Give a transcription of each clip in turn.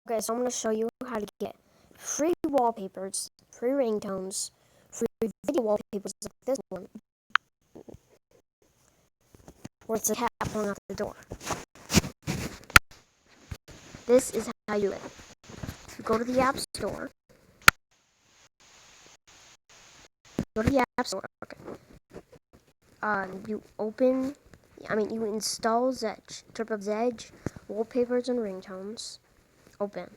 Okay, so I'm going to show you how to get free wallpapers, free ringtones, free video wallpapers like this one, where it's a cat pulling out the door. This is how you do it. You go to the App Store. Okay. You install Zedge, trip of Zedge, wallpapers and ringtones. Open.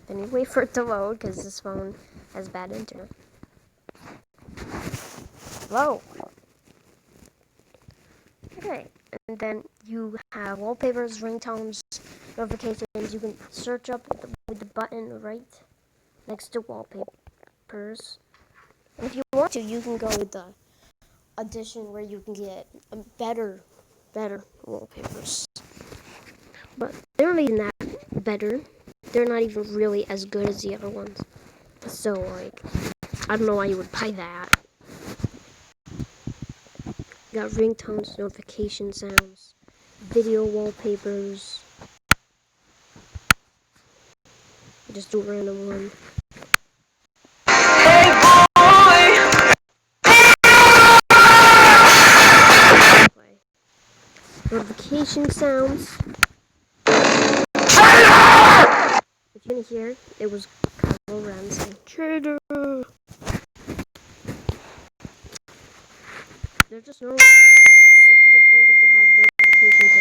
Then you wait for it to load because this phone has bad internet. Hello. Okay, and then you have wallpapers, ringtones, notifications. You can search up with the button right next to wallpapers. And if you want to, you can go with the edition where you can get better wallpapers. But they're not even that better. They're not even really as good as the other ones. So, I don't know why you would buy that. You got ringtones, notification sounds, video wallpapers. Just do a random one. Notification sounds. If you didn't hear, it was Kyle Ren saying, "Trader." There's just no. If your phone doesn't have notifications,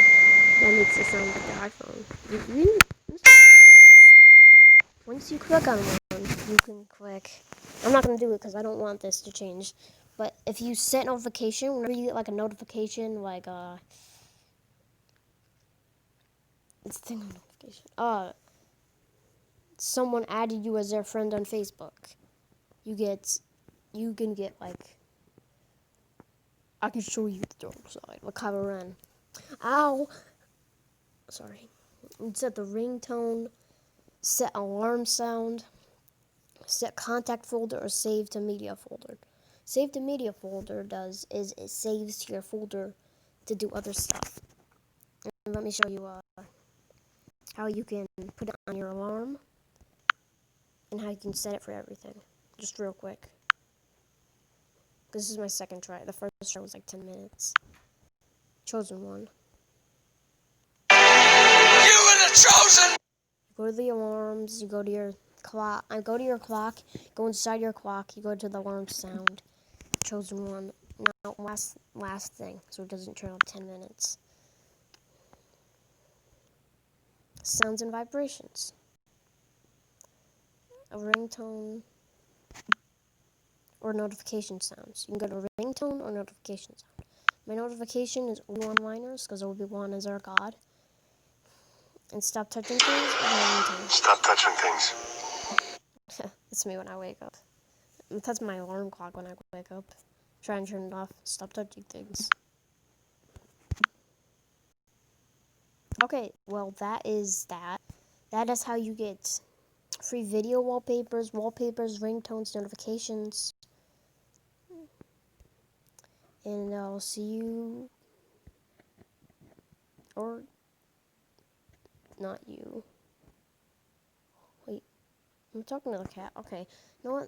that makes it sound like the iPhone. Once you click on one, you can click. I'm not gonna do it because I don't want this to change. But if you set notification, whenever you get like a notification, it's a thing on notification. Someone added you as their friend on Facebook. You can get like. I can show you the dark side. Like Kylo Ren. Ow! Sorry. Set the ringtone, set alarm sound, set contact folder, or save to media folder. Save to media folder is it saves to your folder to do other stuff. And let me show you how you can put it on your alarm and how you can set it for everything. Just real quick. This is my second try. The first try was like 10 minutes. Chosen one. You were the chosen! You go to the alarms, you go to your clock. Go inside your clock, you go to the alarm sound. Chosen one. Now, last thing, so it doesn't turn off 10 minutes. Sounds and vibrations. A ringtone or notification sounds. You can go to ringtone or notification sound. My notification is Obi-Wan because Obi-Wan is our god. And stop touching things. Stop touching things. It's me when I wake up. That's my alarm clock when I wake up. Try and turn it off. Stop touching things. Okay, well that is that. That is how you get free video wallpapers, ringtones, notifications. And I'll see you, or not you. Wait, I'm talking to the cat. Okay, you know what?